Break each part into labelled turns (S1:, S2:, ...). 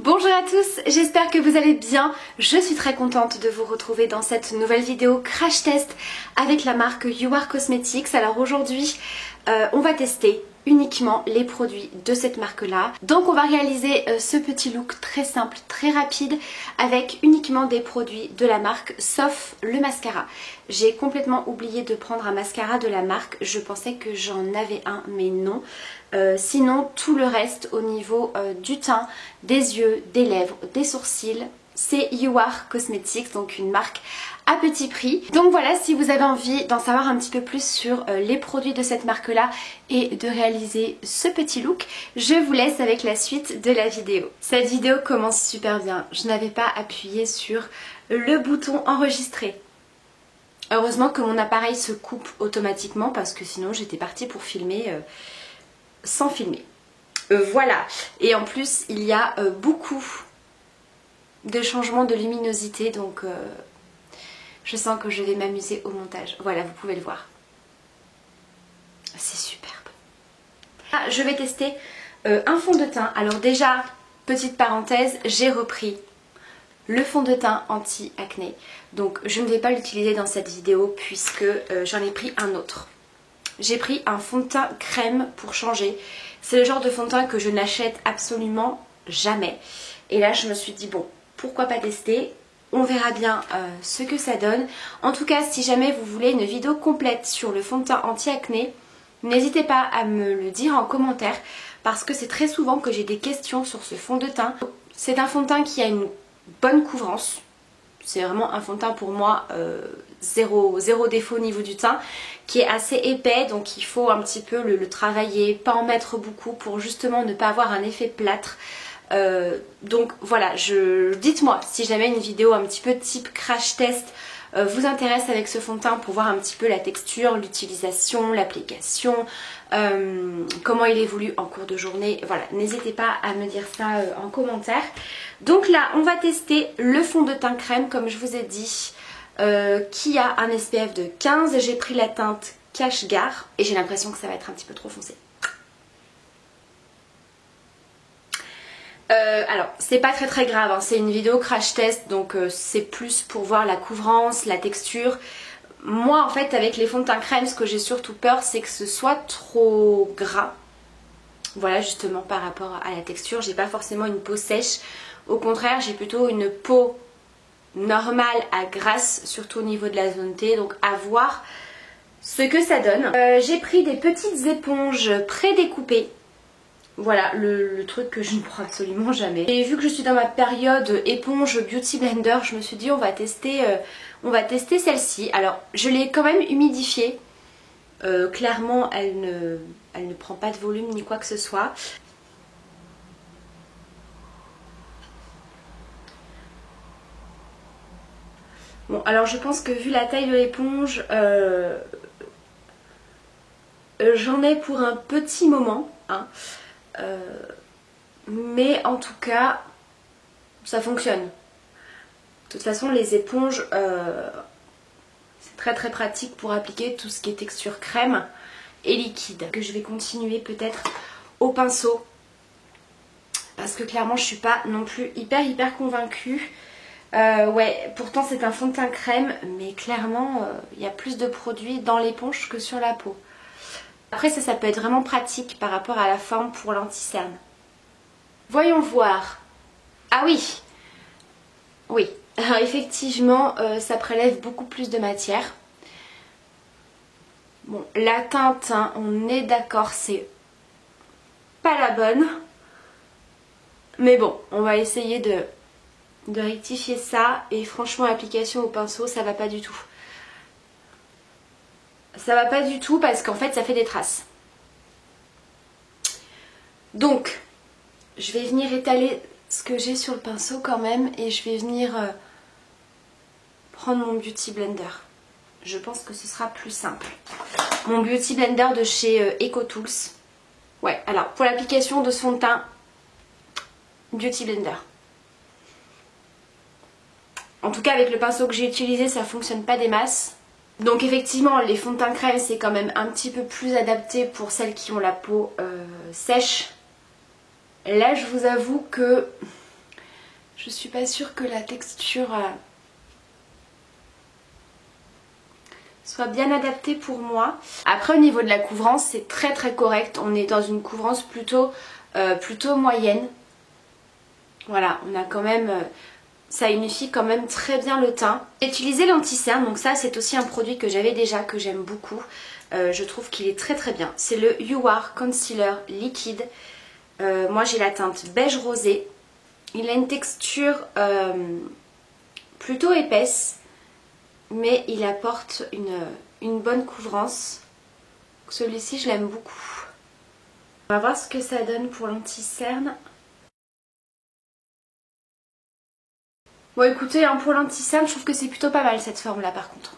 S1: Bonjour à tous, j'espère que vous allez bien. Je suis très contente de vous retrouver dans cette nouvelle vidéo crash test avec la marque You Are Cosmetics. Alors aujourd'hui, on va tester uniquement les produits de cette marque là. Donc on va réaliser ce petit look très simple, très rapide avec uniquement des produits de la marque sauf le mascara. J'ai complètement oublié de prendre un mascara de la marque, je pensais que j'en avais un mais non. Sinon tout le reste au niveau du teint, des yeux, des lèvres, des sourcils, c'est You Are Cosmetics, donc une marque à petit prix. Donc voilà, si vous avez envie d'en savoir un petit peu plus sur les produits de cette marque là et de réaliser ce petit look, je vous laisse avec la suite de la vidéo. Cette vidéo commence super bien, je n'avais pas appuyé sur le bouton enregistrer. Heureusement que mon appareil se coupe automatiquement parce que sinon j'étais partie pour filmer sans filmer. Voilà, et en plus il y a beaucoup de changements de luminosité, donc je sens que je vais m'amuser au montage. Voilà, vous pouvez le voir. C'est superbe. Je vais tester un fond de teint. Alors déjà, petite parenthèse, j'ai repris le fond de teint anti-acné. Donc je ne vais pas l'utiliser dans cette vidéo puisque j'en ai pris un autre. J'ai pris un fond de teint crème pour changer. C'est le genre de fond de teint que je n'achète absolument jamais. Et là je me suis dit bon, pourquoi pas tester? On verra bien ce que ça donne. En tout cas, si jamais vous voulez une vidéo complète sur le fond de teint anti-acné, n'hésitez pas à me le dire en commentaire parce que c'est très souvent que j'ai des questions sur ce fond de teint. C'est un fond de teint qui a une bonne couvrance. C'est vraiment un fond de teint pour moi zéro défaut au niveau du teint, qui est assez épais, donc il faut un petit peu le travailler, pas en mettre beaucoup pour justement ne pas avoir un effet plâtre. Donc voilà, dites-moi si jamais une vidéo un petit peu type crash test vous intéresse avec ce fond de teint pour voir un petit peu la texture, l'utilisation, l'application, comment il évolue en cours de journée. Voilà, n'hésitez pas à me dire ça en commentaire. Donc là, on va tester le fond de teint crème comme je vous ai dit, qui a un SPF de 15. J'ai pris la teinte Cache-Gare et j'ai l'impression que ça va être un petit peu trop foncé. Alors c'est pas très grave, hein. C'est une vidéo crash test donc c'est plus pour voir la couvrance, la texture. Moi en fait avec les fonds de teint crème ce que j'ai surtout peur c'est que ce soit trop gras. Voilà, justement par rapport à la texture, j'ai pas forcément une peau sèche, au contraire j'ai plutôt une peau normale à grasse, surtout au niveau de la zone T, donc à voir ce que ça donne. J'ai pris des petites éponges pré-découpées. Voilà, le truc que je ne prends absolument jamais. Et vu que je suis dans ma période éponge Beauty Blender, je me suis dit on va tester celle-ci. Alors, je l'ai quand même humidifiée. Clairement, elle ne prend pas de volume ni quoi que ce soit. Bon, alors je pense que vu la taille de l'éponge, j'en ai pour un petit moment, hein. Mais en tout cas ça fonctionne. De toute façon les éponges c'est très pratique pour appliquer tout ce qui est texture crème et liquide. Que je vais continuer peut-être au pinceau parce que clairement je suis pas non plus hyper convaincue. Ouais, pourtant c'est un fond de teint crème mais clairement il y a plus de produits dans l'éponge que sur la peau. Après ça peut être vraiment pratique par rapport à la forme pour l'anti-cerne. Voyons voir. Ah oui. Oui. Alors effectivement ça prélève beaucoup plus de matière. Bon, la teinte, hein, on est d'accord, c'est pas la bonne. Mais bon, on va essayer de rectifier ça. Et franchement l'application au pinceau ça va pas du tout. Ça va pas du tout parce qu'en fait ça fait des traces. Donc je vais venir étaler ce que j'ai sur le pinceau quand même et je vais venir prendre mon Beauty Blender. Je pense que ce sera plus simple. Mon Beauty Blender de chez EcoTools. Ouais, alors pour l'application de ce fond de teint, Beauty Blender. En tout cas avec le pinceau que j'ai utilisé ça fonctionne pas des masses. Donc effectivement les fonds de teint crème c'est quand même un petit peu plus adapté pour celles qui ont la peau sèche. Là je vous avoue que Je suis pas sûre que la texture soit bien adaptée pour moi. Après au niveau de la couvrance c'est très très correct. On est dans une couvrance plutôt moyenne. Voilà, on a quand même... ça unifie quand même très bien le teint. J'ai utilisé l'anti-cerne, donc ça c'est aussi un produit que j'avais déjà, que j'aime beaucoup. Je trouve qu'il est très très bien. C'est le You Are Concealer Liquide. Moi j'ai la teinte beige rosé. Il a une texture plutôt épaisse, mais il apporte une bonne couvrance. Celui-ci je l'aime beaucoup. On va voir ce que ça donne pour l'anti-cerne. Bon écoutez, hein, pour l'anti-cerne je trouve que c'est plutôt pas mal cette forme là par contre.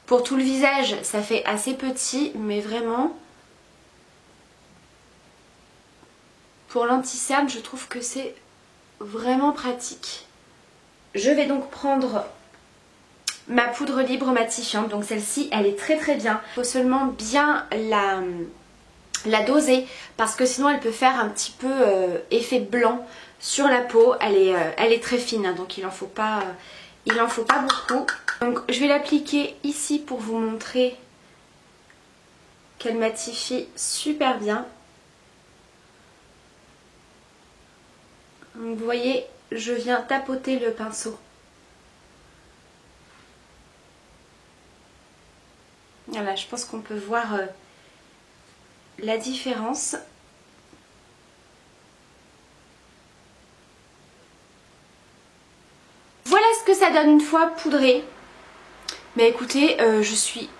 S1: Pour tout le visage ça fait assez petit, mais vraiment pour l'anti-cerne je trouve que c'est vraiment pratique. Je vais donc prendre ma poudre libre matifiante, donc celle-ci elle est très très bien. Il faut seulement bien la doser parce que sinon elle peut faire un petit peu effet blanc sur la peau. Elle est très fine hein, donc il en faut pas beaucoup. Donc je vais l'appliquer ici pour vous montrer qu'elle matifie super bien. Donc vous voyez, je viens tapoter le pinceau. Voilà, je pense qu'on peut voir la différence. Voilà ce que ça donne une fois poudré. Mais écoutez, je suis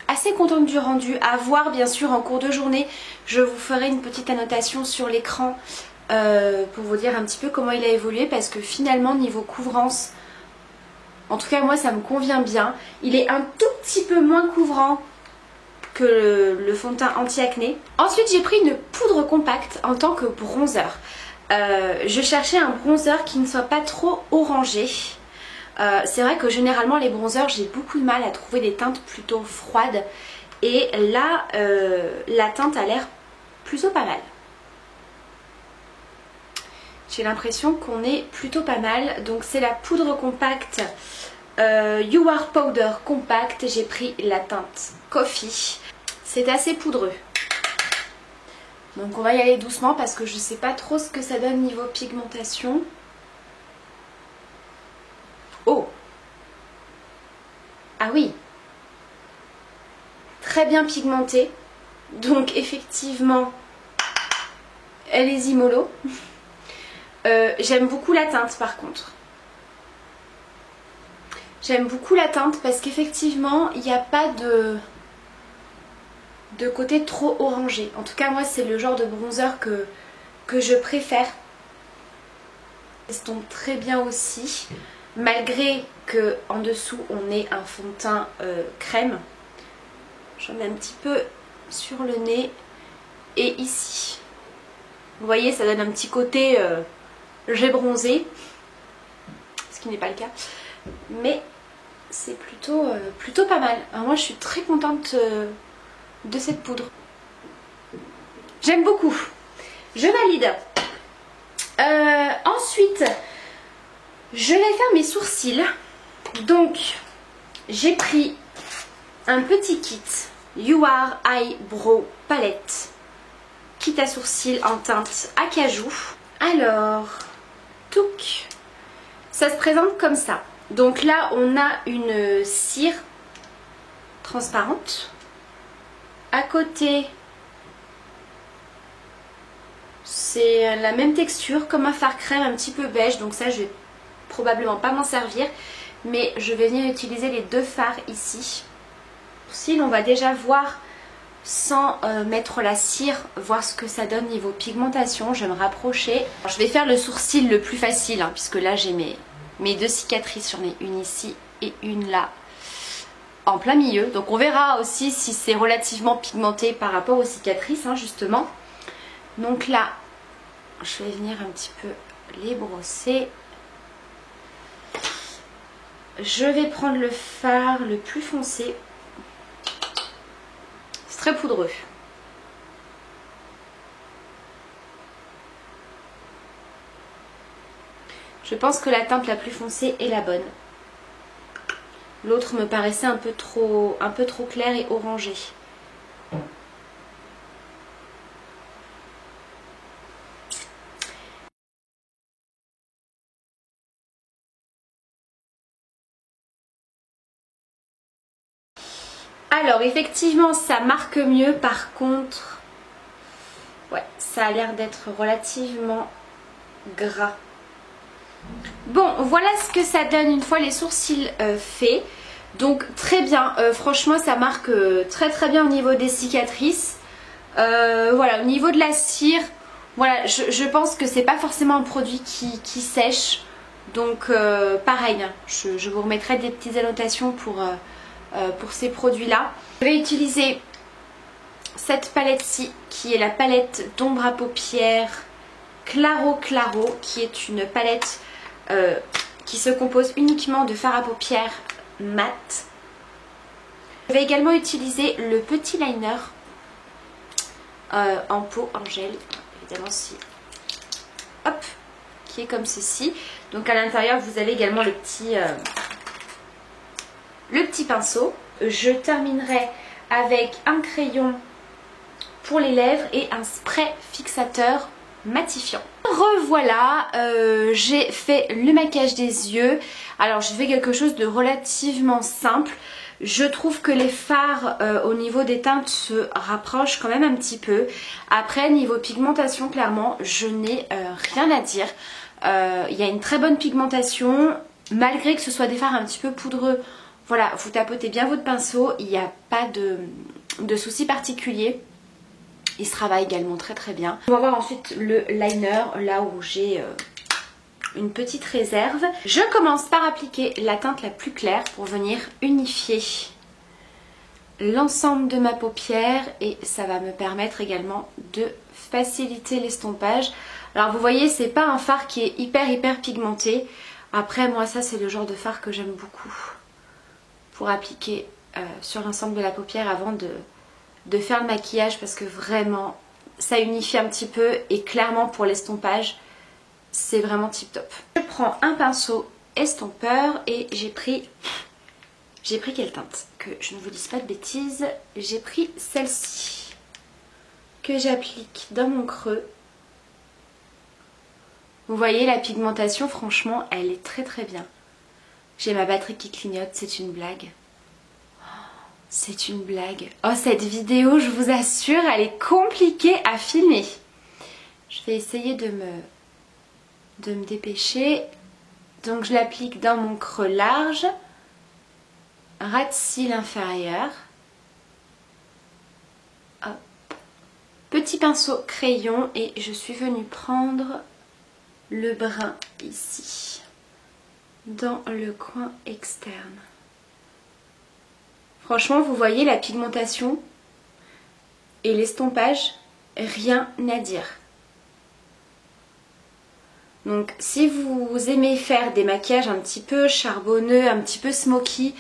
S1: assez contente du rendu. À voir bien sûr en cours de journée. Je vous ferai une petite annotation sur l'écran pour vous dire un petit peu comment il a évolué. Parce que finalement niveau couvrance, en tout cas moi ça me convient bien. Il est un tout petit peu moins couvrant que le fond de teint anti-acné. Ensuite j'ai pris une poudre compacte en tant que bronzer. Je cherchais un bronzer qui ne soit pas trop orangé. C'est vrai que généralement les bronzers j'ai beaucoup de mal à trouver des teintes plutôt froides. Et là la teinte a l'air plutôt pas mal. J'ai l'impression qu'on est plutôt pas mal. Donc c'est la poudre compacte You Are Powder Compact. J'ai pris la teinte Coffee. C'est assez poudreux. Donc on va y aller doucement parce que je sais pas trop ce que ça donne niveau pigmentation. Oh! Ah oui! Très bien pigmentée. Donc effectivement, allez-y mollo. J'aime beaucoup la teinte par contre. J'aime beaucoup la teinte parce qu'effectivement, il n'y a pas de côté trop orangé. En tout cas, moi, c'est le genre de bronzer que je préfère. Ça estompe très bien aussi. Malgré que en dessous, on ait un fond de teint crème. J'en mets un petit peu sur le nez et ici. Vous voyez, ça donne un petit côté j'ai bronzé. Ce qui n'est pas le cas. Mais c'est plutôt pas mal. Alors moi, je suis très contente de cette poudre. J'aime beaucoup. Je valide. Ensuite, je vais faire mes sourcils. Donc, j'ai pris un petit kit You Are Eyebrow Palette. Kit à sourcils en teinte acajou. Alors, touc. Ça se présente comme ça. Donc là, on a une cire transparente. À côté, c'est la même texture, comme un fard crème un petit peu beige. Donc ça, je vais probablement pas m'en servir. Mais je vais venir utiliser les deux fards ici. On va déjà voir, sans mettre la cire, voir ce que ça donne niveau pigmentation. Je vais me rapprocher. Alors, je vais faire le sourcil le plus facile, hein, puisque là, j'ai mes deux cicatrices. J'en ai une ici et une là. En plein milieu, donc on verra aussi si c'est relativement pigmenté par rapport aux cicatrices hein, justement. Donc là je vais venir un petit peu les brosser. Je vais prendre le fard le plus foncé. C'est très poudreux. Je pense que la teinte la plus foncée est la bonne. L'autre me paraissait un peu trop clair et orangé. Alors effectivement ça marque mieux, par contre ouais, ça a l'air d'être relativement gras. Bon, voilà ce que ça donne une fois les sourcils faits. Donc très bien, franchement ça marque très bien au niveau des cicatrices. Voilà, au niveau de la cire, voilà, je pense que c'est pas forcément un produit qui sèche. Donc pareil, hein, je vous remettrai des petites annotations pour ces produits là. Je vais utiliser cette palette-ci qui est la palette d'ombre à paupières Claro Claro, qui est une palette qui se compose uniquement de fard à paupières mat. Je vais également utiliser le petit liner en peau, en gel, évidemment si, hop, qui est comme ceci. Donc à l'intérieur vous avez également le petit pinceau. Je terminerai avec un crayon pour les lèvres et un spray fixateur matifiant. Revoilà, j'ai fait le maquillage des yeux. Alors j'ai fait quelque chose de relativement simple. Je trouve que les fards au niveau des teintes se rapprochent quand même un petit peu. Après niveau pigmentation, clairement je n'ai rien à dire. Il y a une très bonne pigmentation malgré que ce soit des fards un petit peu poudreux. Voilà, vous tapotez bien votre pinceau, il n'y a pas de souci particulier. Il se travaille également très bien. On va voir ensuite le liner, là où j'ai une petite réserve. Je commence par appliquer la teinte la plus claire pour venir unifier l'ensemble de ma paupière. Et ça va me permettre également de faciliter l'estompage. Alors vous voyez, c'est pas un fard qui est hyper pigmenté. Après moi ça c'est le genre de fard que j'aime beaucoup pour appliquer sur l'ensemble de la paupière avant de faire le maquillage, parce que vraiment ça unifie un petit peu et clairement pour l'estompage c'est vraiment tip top. Je prends un pinceau estompeur et j'ai pris quelle teinte? Que je ne vous dise pas de bêtises, j'ai pris celle-ci que j'applique dans mon creux. Vous voyez la pigmentation, franchement elle est très bien. J'ai ma batterie qui clignote, c'est une blague. C'est une blague. Oh, cette vidéo, je vous assure, elle est compliquée à filmer. Je vais essayer de me dépêcher. Donc je l'applique dans mon creux large, ras de cils inférieur. Hop. Petit pinceau crayon et je suis venue prendre le brun ici, dans le coin externe. Franchement, vous voyez la pigmentation et l'estompage, rien à dire. Donc si vous aimez faire des maquillages un petit peu charbonneux, un petit peu smoky,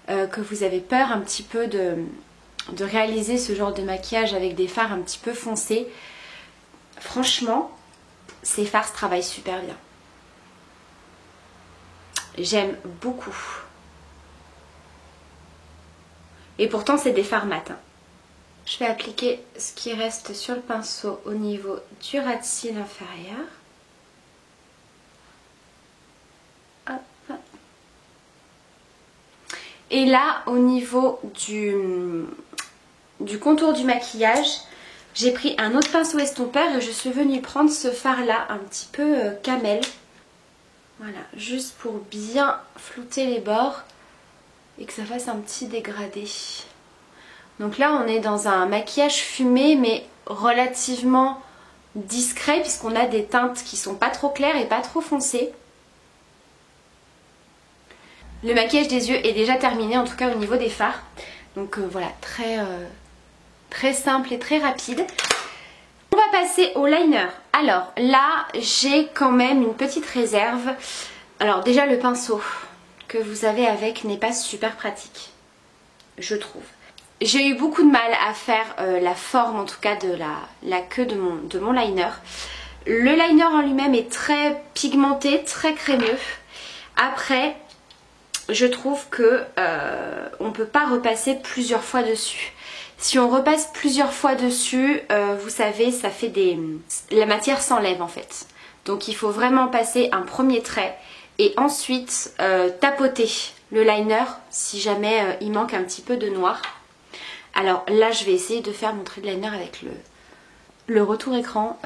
S1: que vous avez peur un petit peu de réaliser ce genre de maquillage avec des fards un petit peu foncés, franchement, ces fards se travaillent super bien. J'aime beaucoup. Et pourtant c'est des fards mat. Je vais appliquer ce qui reste sur le pinceau au niveau du ras de cils inférieur. Hop. Et là au niveau du contour du maquillage, j'ai pris un autre pinceau estompeur et je suis venue prendre ce fard là un petit peu camel. Voilà, juste pour bien flouter les bords et que ça fasse un petit dégradé. Donc là on est dans un maquillage fumé mais relativement discret puisqu'on a des teintes qui sont pas trop claires et pas trop foncées. Le maquillage des yeux est déjà terminé, en tout cas au niveau des fards. Donc voilà, très simple et très rapide. On va passer au liner. Alors là j'ai quand même une petite réserve. Alors déjà le pinceau que vous avez avec n'est pas super pratique, je trouve. J'ai eu beaucoup de mal à faire la forme en tout cas de la queue de mon liner. Le liner en lui-même est très pigmenté, très crémeux. Après, je trouve que on ne peut pas repasser plusieurs fois dessus. Si on repasse plusieurs fois dessus, vous savez, ça fait des... la matière s'enlève en fait. Donc il faut vraiment passer un premier trait et ensuite tapoter le liner si jamais il manque un petit peu de noir. Alors là, je vais essayer de faire mon trait de liner avec le retour écran.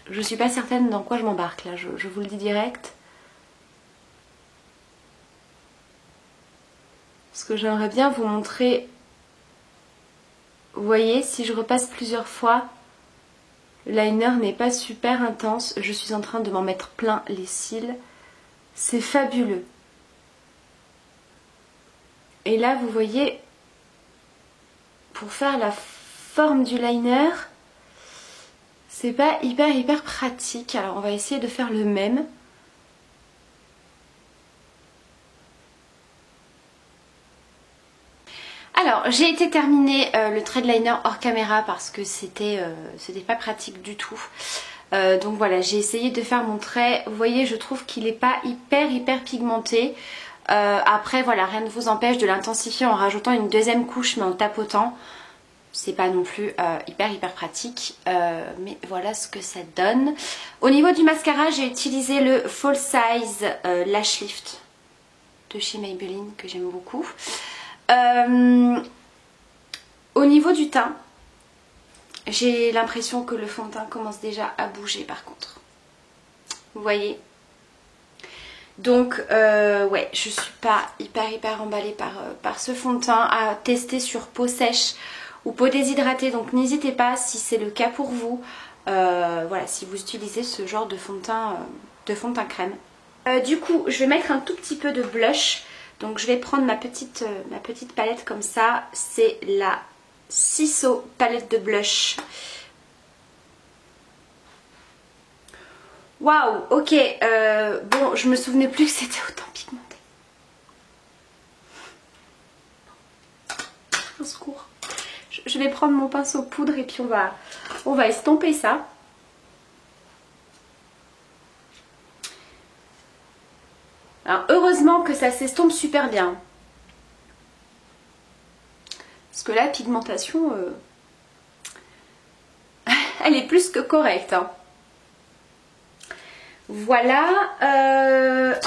S1: Je suis pas certaine dans quoi je m'embarque là, je vous le dis direct. Parce que j'aimerais bien vous montrer... Vous voyez, si je repasse plusieurs fois, le liner n'est pas super intense. Je suis en train de m'en mettre plein les cils. C'est fabuleux. Et là, vous voyez, pour faire la forme du liner, c'est pas hyper pratique. Alors, on va essayer de faire le même. Alors, j'ai été terminer le trait de liner hors caméra parce que c'était pas pratique du tout. Donc voilà, j'ai essayé de faire mon trait. Vous voyez, je trouve qu'il n'est pas hyper pigmenté. Après, voilà, rien ne vous empêche de l'intensifier en rajoutant une deuxième couche, mais en tapotant. C'est pas non plus hyper pratique, mais voilà ce que ça donne. Au niveau du mascara, j'ai utilisé le Fall Size Lash Lift de chez Maybelline que j'aime beaucoup. Au niveau du teint, j'ai l'impression que le fond de teint commence déjà à bouger par contre. Vous voyez? Donc ouais, je suis pas hyper emballée par ce fond de teint à tester sur peau sèche ou peau déshydratée. Donc n'hésitez pas si c'est le cas pour vous. Voilà, si vous utilisez ce genre de fond de teint crème. Du coup, je vais mettre un tout petit peu de blush. Donc je vais prendre ma petite palette comme ça. C'est la Ciso palette de blush. Waouh, ok. Bon, je me souvenais plus que c'était autant pigmenté. Au secours. Je vais prendre mon pinceau poudre et puis on va estomper ça. Alors heureusement que ça s'estompe super bien. Parce que la pigmentation, elle est plus que correcte. Hein. Voilà.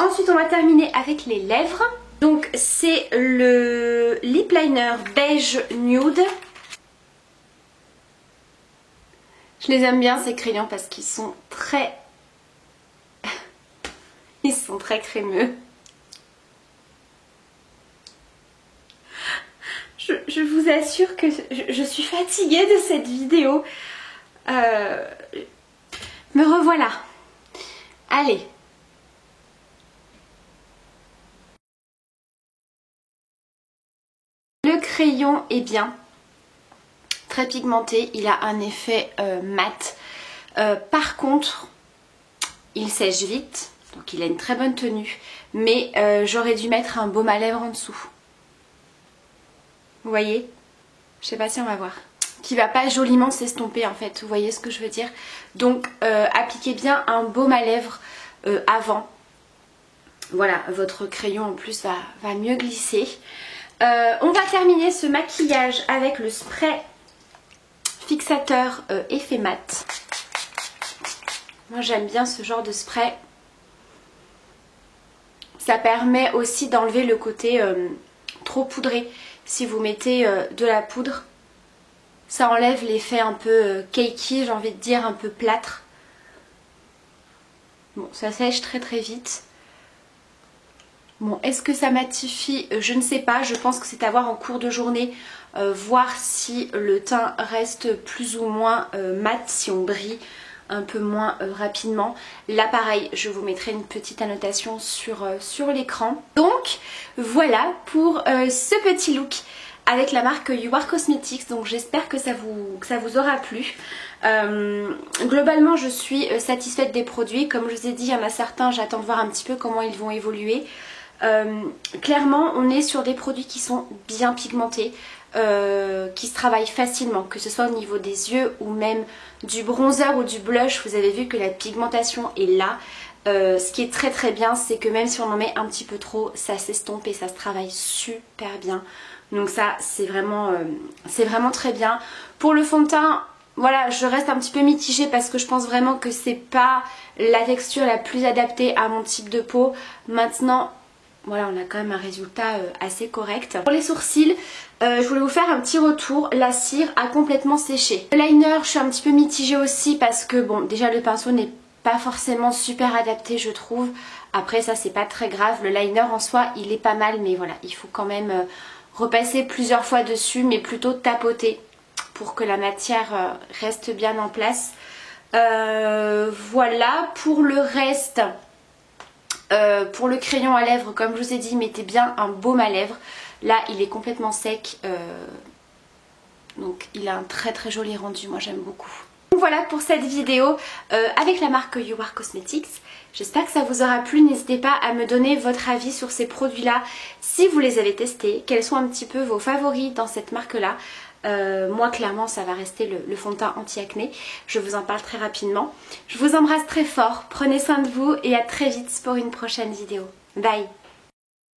S1: Ensuite on va terminer avec les lèvres. Donc c'est le lip liner beige nude. Je les aime bien ces crayons parce qu'ils sont très... Ils sont très crémeux. Je vous assure que je suis fatiguée de cette vidéo. Me revoilà. Allez. Le crayon est bien. Très pigmenté. Il a un effet mat. Par contre, il sèche vite. Donc il a une très bonne tenue. Mais j'aurais dû mettre un baume à lèvres en dessous. Vous voyez? Je sais pas si on va voir. Qui va pas joliment s'estomper en fait. Vous voyez ce que je veux dire? Donc appliquez bien un baume à lèvres avant. Voilà, votre crayon en plus va mieux glisser. On va terminer ce maquillage avec le spray fixateur effet mat. Moi j'aime bien ce genre de spray. Ça permet aussi d'enlever le côté trop poudré. Si vous mettez de la poudre, ça enlève l'effet un peu cakey, j'ai envie de dire, un peu plâtre. Bon, ça sèche très vite. Bon, est-ce que ça matifie? Je ne sais pas, je pense que c'est à voir en cours de journée, voir si le teint reste plus ou moins mat, si on brille un peu moins rapidement. Là pareil, je vous mettrai une petite annotation sur l'écran. Donc voilà pour ce petit look avec la marque You Are Cosmetics. Donc j'espère que ça vous aura plu. Globalement je suis satisfaite des produits. Comme je vous ai dit, il y en a certains, j'attends de voir un petit peu comment ils vont évoluer. Clairement on est sur des produits qui sont bien pigmentés. qui se travaille facilement, que ce soit au niveau des yeux ou même du bronzer ou du blush. Vous avez vu que la pigmentation est là. Ce qui est très très bien, c'est que même si on en met un petit peu trop, ça s'estompe et ça se travaille super bien. Donc ça, c'est vraiment très bien. Pour le fond de teint, voilà, je reste un petit peu mitigée parce que je pense vraiment que c'est pas la texture la plus adaptée à mon type de peau. Maintenant, voilà, on a quand même un résultat assez correct. Pour les sourcils, je voulais vous faire un petit retour. La cire a complètement séché. Le liner, je suis un petit peu mitigée aussi parce que bon, déjà le pinceau n'est pas forcément super adapté, je trouve. Après ça, c'est pas très grave. Le liner en soi, il est pas mal, mais voilà, il faut quand même repasser plusieurs fois dessus, mais plutôt tapoter pour que la matière reste bien en place. Voilà, pour le reste, pour le crayon à lèvres, comme je vous ai dit, mettez bien un baume à lèvres. Là, il est complètement sec, donc il a un très très joli rendu, moi j'aime beaucoup. Donc voilà pour cette vidéo avec la marque You Are Cosmetics. J'espère que ça vous aura plu. N'hésitez pas à me donner votre avis sur ces produits-là, si vous les avez testés, quels sont un petit peu vos favoris dans cette marque-là. Moi clairement ça va rester le fond de teint anti-acné. Je vous en parle très rapidement. Je vous embrasse très fort, prenez soin de vous et à très vite pour une prochaine vidéo. Bye.